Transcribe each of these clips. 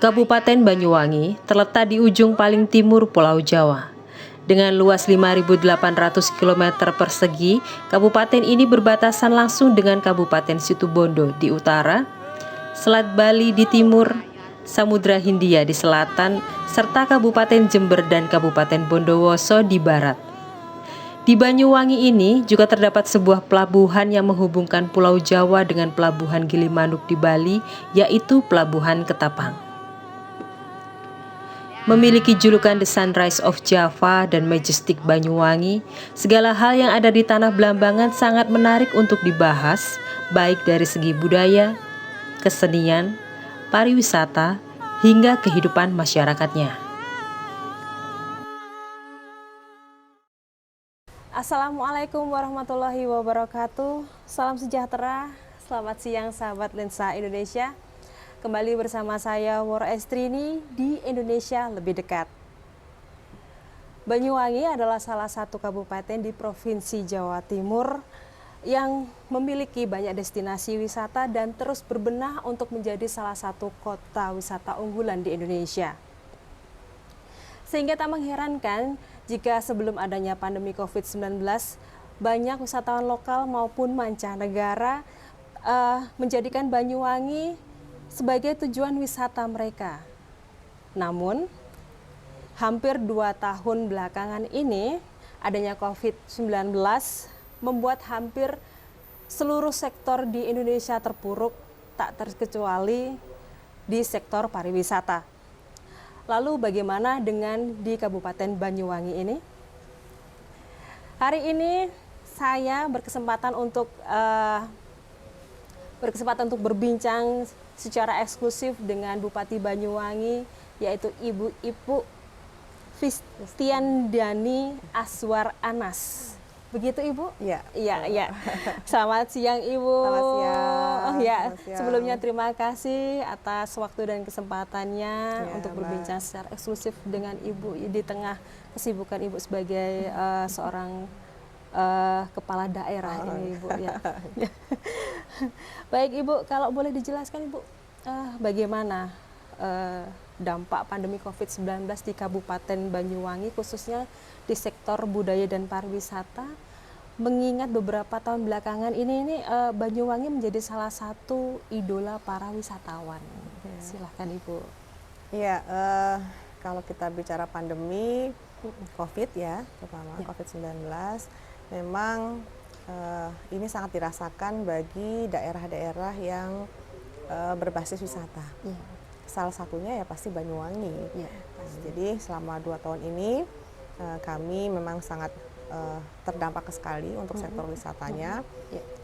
Kabupaten Banyuwangi terletak di ujung paling timur Pulau Jawa. Dengan luas 5.800 km persegi, kabupaten ini berbatasan langsung dengan Kabupaten Situbondo di utara, Selat Bali di timur, Samudra Hindia di selatan, serta Kabupaten Jember dan Kabupaten Bondowoso di barat. Di Banyuwangi ini juga terdapat sebuah pelabuhan yang menghubungkan Pulau Jawa dengan Pelabuhan Gilimanuk di Bali, yaitu Pelabuhan Ketapang. Memiliki julukan The Sunrise of Java dan Majestic Banyuwangi, segala hal yang ada di Tanah Blambangan sangat menarik untuk dibahas, baik dari segi budaya, kesenian, pariwisata, hingga kehidupan masyarakatnya. Assalamualaikum warahmatullahi wabarakatuh. Salam sejahtera, selamat siang sahabat Lensa Indonesia. Kembali bersama saya Woro Estrini di Indonesia Lebih Dekat. Banyuwangi adalah salah satu kabupaten di Provinsi Jawa Timur yang memiliki banyak destinasi wisata dan terus berbenah untuk menjadi salah satu kota wisata unggulan di Indonesia. Sehingga tak mengherankan jika sebelum adanya pandemi COVID-19, banyak wisatawan lokal maupun mancanegara menjadikan Banyuwangi sebagai tujuan wisata mereka. Namun, hampir 2 tahun belakangan ini, adanya COVID-19 membuat hampir seluruh sektor di Indonesia terpuruk, tak terkecuali di sektor pariwisata. Lalu bagaimana dengan di Kabupaten Banyuwangi ini? Hari ini saya berkesempatan untuk berbincang secara eksklusif dengan Bupati Banyuwangi, yaitu Ibu Ipuk Fistiandani Aswar Anas. Begitu Ibu? Iya. Iya. Selamat siang Ibu. Selamat siang. Oh ya, Selamat siang. Sebelumnya terima kasih atas waktu dan kesempatannya untuk berbincang Mbak. secara eksklusif dengan Ibu di tengah kesibukan Ibu sebagai seorang kepala daerah ini Ibu ya. Baik Ibu, kalau boleh dijelaskan Ibu, bagaimana dampak pandemi COVID-19 di Kabupaten Banyuwangi khususnya di sektor budaya dan pariwisata, mengingat beberapa tahun belakangan ini Banyuwangi menjadi salah satu idola para wisatawan. Silahkan Ibu. Iya, kalau kita bicara pandemi COVID ya, terutama COVID-19, memang ini sangat dirasakan bagi daerah-daerah yang berbasis wisata. Salah satunya ya pasti Banyuwangi. Jadi selama 2 tahun ini kami memang sangat terdampak sekali untuk sektor wisatanya.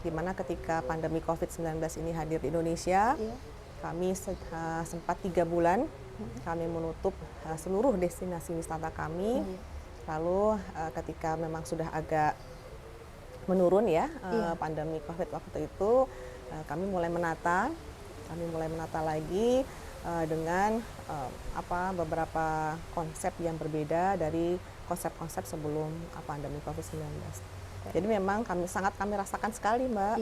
Dimana ketika pandemi COVID-19 ini hadir di Indonesia, kami sempat 3 bulan kami menutup seluruh destinasi wisata kami. Lalu ketika memang sudah agak menurun ya pandemi COVID waktu itu, kami mulai menata lagi dengan beberapa konsep yang berbeda dari konsep-konsep sebelum pandemi COVID-19. Jadi memang kami rasakan sekali Mbak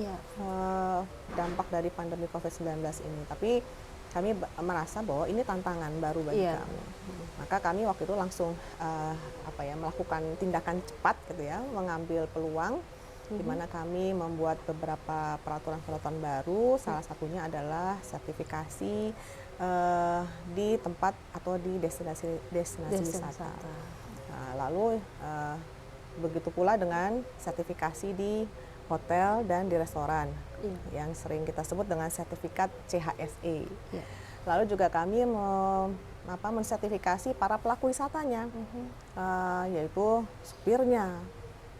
dampak dari pandemi COVID-19 ini. Tapi kami merasa bahwa ini tantangan baru bagi kami. Maka kami waktu itu langsung melakukan tindakan cepat gitu ya, mengambil peluang di mana kami membuat beberapa peraturan-peraturan baru. Salah satunya adalah sertifikasi di tempat atau di destinasi wisata. Lalu begitu pula dengan sertifikasi di hotel dan di restoran yang sering kita sebut dengan sertifikat CHSE. Lalu juga kami mensertifikasi para pelaku wisatanya, yaitu supirnya,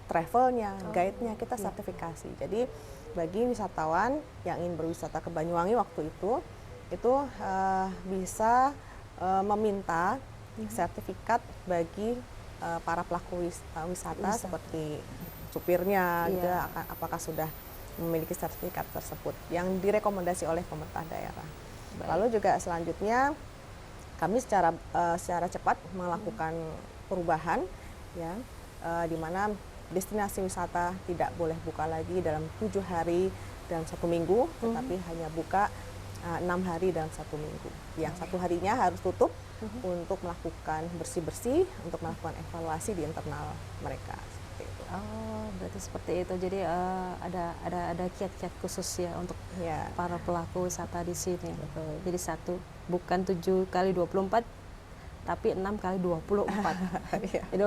travelnya, guide-nya kita sertifikasi. Jadi bagi wisatawan yang ingin berwisata ke Banyuwangi waktu itu bisa meminta sertifikat bagi para pelaku wisata seperti supirnya, juga apakah sudah memiliki sertifikat tersebut yang direkomendasi oleh pemerintah daerah. Lalu juga selanjutnya kami secara cepat melakukan perubahan ya, di mana destinasi wisata tidak boleh buka lagi dalam 7 hari dalam 1 minggu, tetapi hanya buka 6 hari dalam 1 minggu. Yang 1 harinya harus tutup untuk melakukan bersih-bersih, untuk melakukan evaluasi di internal mereka. Seperti itu. Oh, berarti seperti itu. Jadi ada kiat-kiat khusus ya untuk Ya. para pelaku wisata di sini. Jadi bukan 7 kali 24, tapi 6 kali 24. Iya. Jadi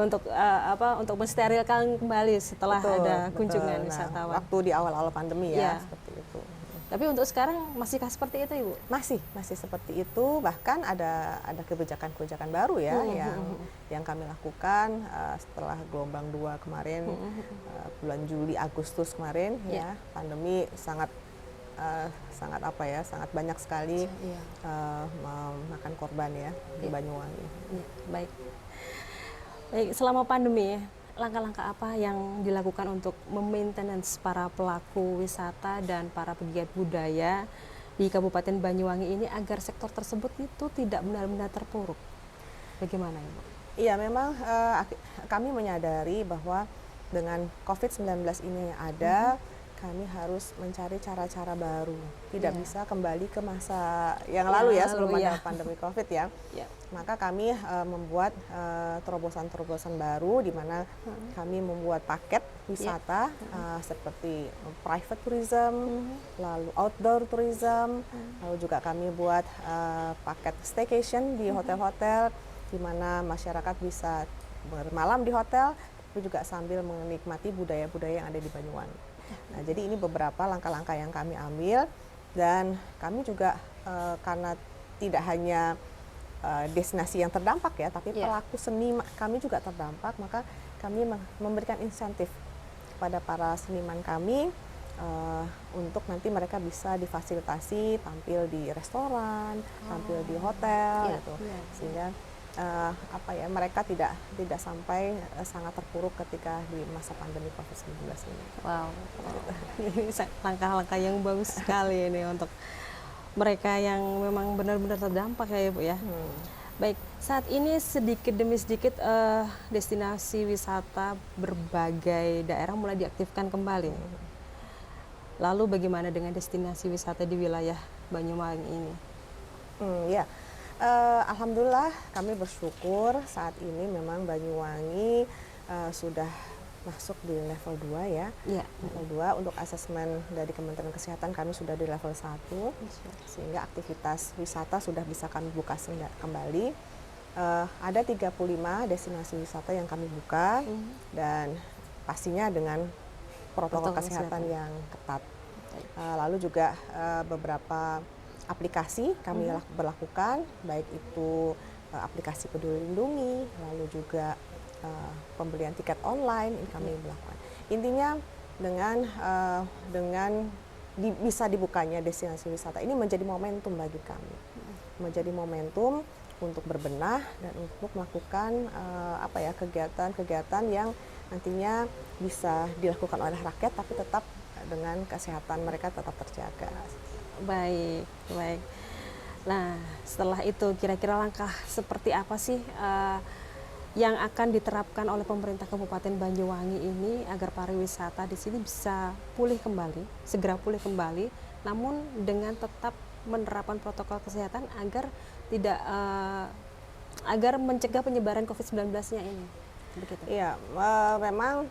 untuk mensterilkan kembali setelah Betul, ada betul. kunjungan Nah, wisatawan. waktu di awal-awal pandemi Ya. seperti itu. Tapi untuk sekarang masihkah seperti itu, Ibu? Masih seperti itu, bahkan ada kebijakan-kebijakan baru ya yang kami lakukan setelah gelombang 2 kemarin, bulan Juli Agustus kemarin ya, pandemi sangat sangat banyak sekali memakan korban ya di Banyuwangi. Ya, baik. Selama pandemi, langkah-langkah apa yang dilakukan untuk memaintenance para pelaku wisata dan para pegiat budaya di Kabupaten Banyuwangi ini agar sektor tersebut itu tidak benar-benar terpuruk? Bagaimana, Ibu? Iya, memang kami menyadari bahwa dengan COVID-19 ini ada, kami harus mencari cara-cara baru. Tidak bisa kembali ke masa yang lalu ya, sebelum ada pandemi COVID ya. Maka kami membuat terobosan-terobosan baru di mana kami membuat paket wisata seperti private tourism, lalu outdoor tourism, lalu juga kami buat paket staycation di hotel-hotel di mana masyarakat bisa bermalam di hotel tapi juga sambil menikmati budaya-budaya yang ada di Banyuwangi. Nah, jadi ini beberapa langkah-langkah yang kami ambil dan kami juga karena tidak hanya destinasi yang terdampak ya, tapi pelaku seni kami juga terdampak, maka kami memberikan insentif kepada para seniman kami untuk nanti mereka bisa difasilitasi tampil di restoran, tampil di hotel gitu. Sehingga mereka tidak sampai sangat terpuruk ketika di masa pandemi COVID-19 ini. Wow. Ini langkah-langkah yang bagus sekali ini untuk mereka yang memang benar-benar terdampak ya, Ibu ya. Baik, saat ini sedikit demi sedikit destinasi wisata berbagai daerah mulai diaktifkan kembali. Lalu bagaimana dengan destinasi wisata di wilayah Banyuwangi ini? Ya. Alhamdulillah kami bersyukur saat ini memang Banyuwangi sudah masuk di level 2 ya. Level 2 untuk asesmen dari Kementerian Kesehatan kami sudah di level 1 sehingga aktivitas wisata sudah bisa kami buka kembali. Ada 35 destinasi wisata yang kami buka dan pastinya dengan protokol kesehatan yang ketat. Lalu juga beberapa aplikasi kami berlakukan, baik itu aplikasi Peduli Lindungi, lalu juga pembelian tiket online ini kami berlakukan. Intinya dengan bisa dibukanya destinasi wisata ini menjadi momentum bagi kami, menjadi momentum untuk berbenah dan untuk melakukan kegiatan-kegiatan yang nantinya bisa dilakukan oleh rakyat, tapi tetap dengan kesehatan mereka tetap terjaga. Baik. Nah, setelah itu kira-kira langkah seperti apa sih yang akan diterapkan oleh pemerintah Kabupaten Banyuwangi ini agar pariwisata di sini bisa segera pulih kembali, namun dengan tetap menerapkan protokol kesehatan agar agar mencegah penyebaran COVID-19-nya ini. Begitu. Iya, memang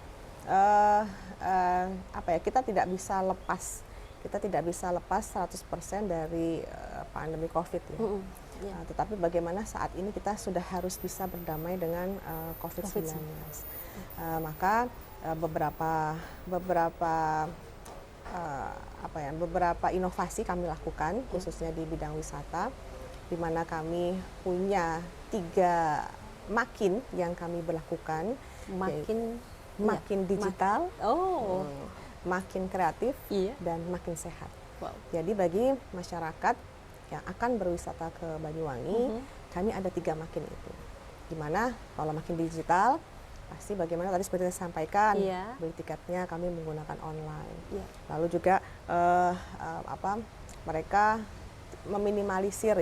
kita tidak bisa lepas. Kita tidak bisa lepas 100% dari pandemi COVID ya. Tetapi bagaimana saat ini kita sudah harus bisa berdamai dengan COVID-19. Maka beberapa inovasi kami lakukan khususnya di bidang wisata, di mana kami punya 3 makin yang kami berlakukan. Makin digital. Makin kreatif dan makin sehat. Jadi bagi masyarakat yang akan berwisata ke Banyuwangi, kami ada 3 makin itu. Dimana kalau makin digital, pasti bagaimana tadi seperti saya sampaikan, beli tiketnya kami menggunakan online. Lalu juga mereka meminimalisir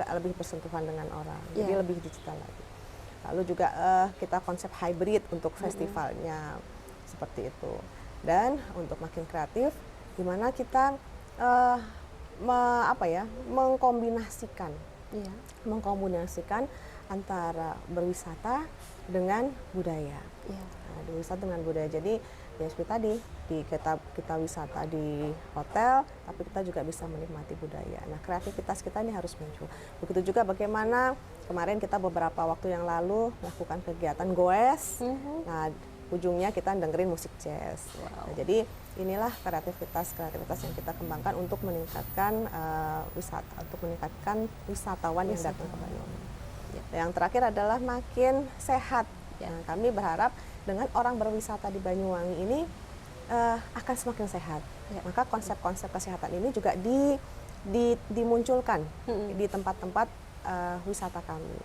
lebih bersentuhan dengan orang, jadi lebih digital lagi. Lalu juga kita konsep hybrid untuk festivalnya seperti itu. Dan untuk makin kreatif, di mana kita mengkombinasikan Iya. mengkombinasikan antara berwisata dengan budaya. Iya. Nah, berwisata dengan budaya. Jadi ya seperti tadi kita wisata di hotel, tapi kita juga bisa menikmati budaya. Nah, kreativitas kita ini harus muncul. Begitu juga bagaimana kemarin kita beberapa waktu yang lalu melakukan kegiatan goes. Nah, ujungnya kita dengerin musik jazz. Nah, jadi inilah kreativitas yang kita kembangkan untuk meningkatkan wisatawan yang datang ke Banyuwangi. Yang terakhir adalah makin sehat. Nah, kami berharap dengan orang berwisata di Banyuwangi ini akan semakin sehat. Maka konsep-konsep kesehatan ini juga dimunculkan di tempat-tempat wisata kami.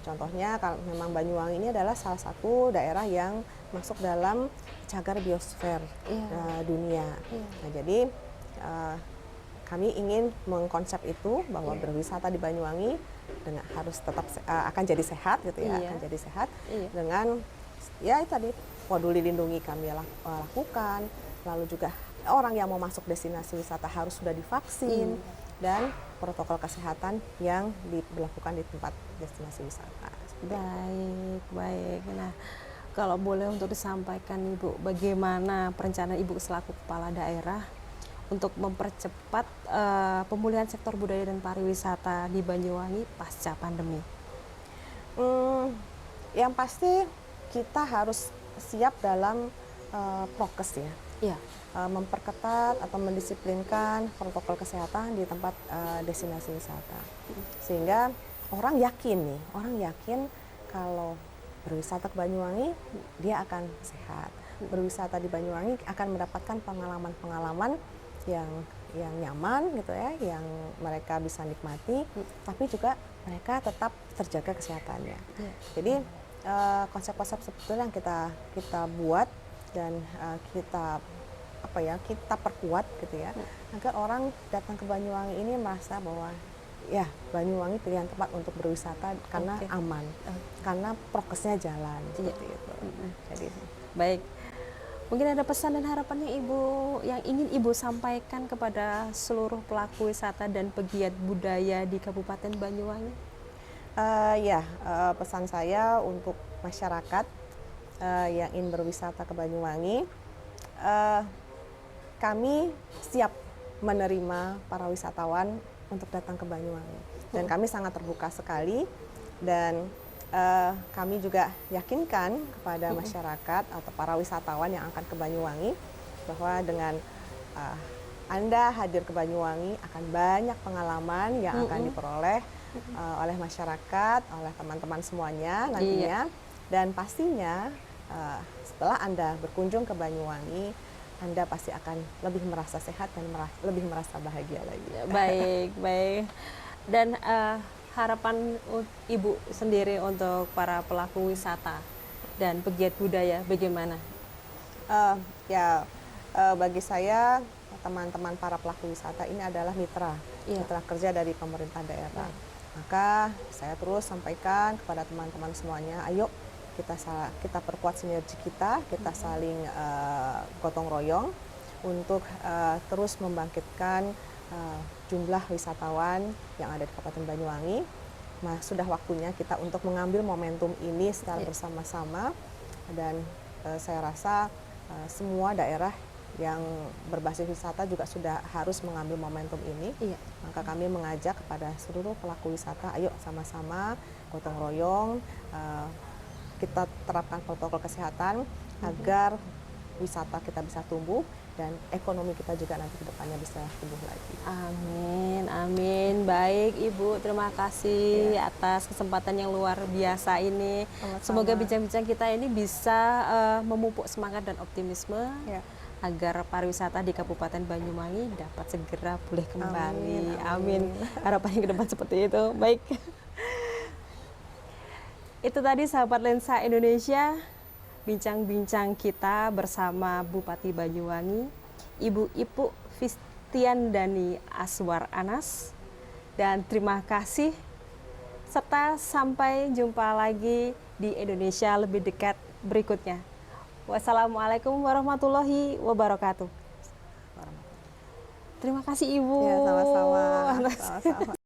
Contohnya kalau memang Banyuwangi ini adalah salah satu daerah yang masuk dalam cagar biosfer dunia. Nah, jadi kami ingin mengkonsep itu bahwa berwisata di Banyuwangi harus tetap akan jadi sehat gitu ya, akan jadi sehat dengan ya itu tadi peduli lindungi kami lakukan, lalu juga orang yang mau masuk destinasi wisata harus sudah divaksin dan protokol kesehatan yang dilakukan di tempat destinasi wisata. Baik. Nah, kalau boleh untuk disampaikan Ibu, bagaimana perencanaan Ibu selaku kepala daerah untuk mempercepat pemulihan sektor budaya dan pariwisata di Banyuwangi pasca pandemi? Yang pasti kita harus siap dalam prokes ya. Iya. Memperketat atau mendisiplinkan protokol kesehatan di tempat destinasi wisata. Sehingga orang yakin kalau berwisata ke Banyuwangi dia akan sehat. Berwisata di Banyuwangi akan mendapatkan pengalaman-pengalaman yang nyaman gitu ya, yang mereka bisa nikmati, tapi juga mereka tetap terjaga kesehatannya. Jadi konsep-konsep sebetulnya yang kita buat dan kita perkuat gitu ya, agar orang datang ke Banyuwangi ini merasa bahwa ya Banyuwangi pilihan tempat untuk berwisata karena aman, karena prokesnya jalan seperti itu. Jadi baik. Mungkin ada pesan dan harapan yang ingin Ibu sampaikan kepada seluruh pelaku wisata dan pegiat budaya di Kabupaten Banyuwangi? Pesan saya untuk masyarakat yang ingin berwisata ke Banyuwangi, kami siap menerima para wisatawan untuk datang ke Banyuwangi, dan kami sangat terbuka sekali, dan kami juga yakinkan kepada masyarakat atau para wisatawan yang akan ke Banyuwangi bahwa dengan Anda hadir ke Banyuwangi akan banyak pengalaman yang akan diperoleh oleh masyarakat, oleh teman-teman semuanya nantinya. Dan pastinya setelah Anda berkunjung ke Banyuwangi, Anda pasti akan lebih merasa sehat dan lebih merasa bahagia lagi. Baik. Dan harapan Ibu sendiri untuk para pelaku wisata dan pegiat budaya bagaimana? Bagi saya teman-teman para pelaku wisata ini adalah mitra kerja dari pemerintah daerah. Maka saya terus sampaikan kepada teman-teman semuanya, ayo kita perkuat sinergi kita saling gotong royong untuk terus membangkitkan jumlah wisatawan yang ada di Kabupaten Banyuwangi. Sudah waktunya kita untuk mengambil momentum ini secara bersama-sama, dan saya rasa semua daerah yang berbasis wisata juga sudah harus mengambil momentum ini. Maka kami mengajak kepada seluruh pelaku wisata, ayo sama-sama gotong royong, kita terapkan protokol kesehatan agar wisata kita bisa tumbuh dan ekonomi kita juga nanti ke depannya bisa tumbuh lagi. Amin. Baik Ibu, terima kasih atas kesempatan yang luar biasa ini. Semoga bincang-bincang kita ini bisa memupuk semangat dan optimisme agar pariwisata di Kabupaten Banyuwangi dapat segera pulih kembali. Amin. Harapannya ke depan seperti itu. Baik. Itu tadi sahabat Lensa Indonesia, bincang-bincang kita bersama Bupati Banyuwangi, Ibu Ipuk Fistiandani Aswar Anas. Dan terima kasih, serta sampai jumpa lagi di Indonesia Lebih Dekat berikutnya. Wassalamualaikum warahmatullahi wabarakatuh. Terima kasih Ibu. Ya, sama-sama. Atas Sama-sama.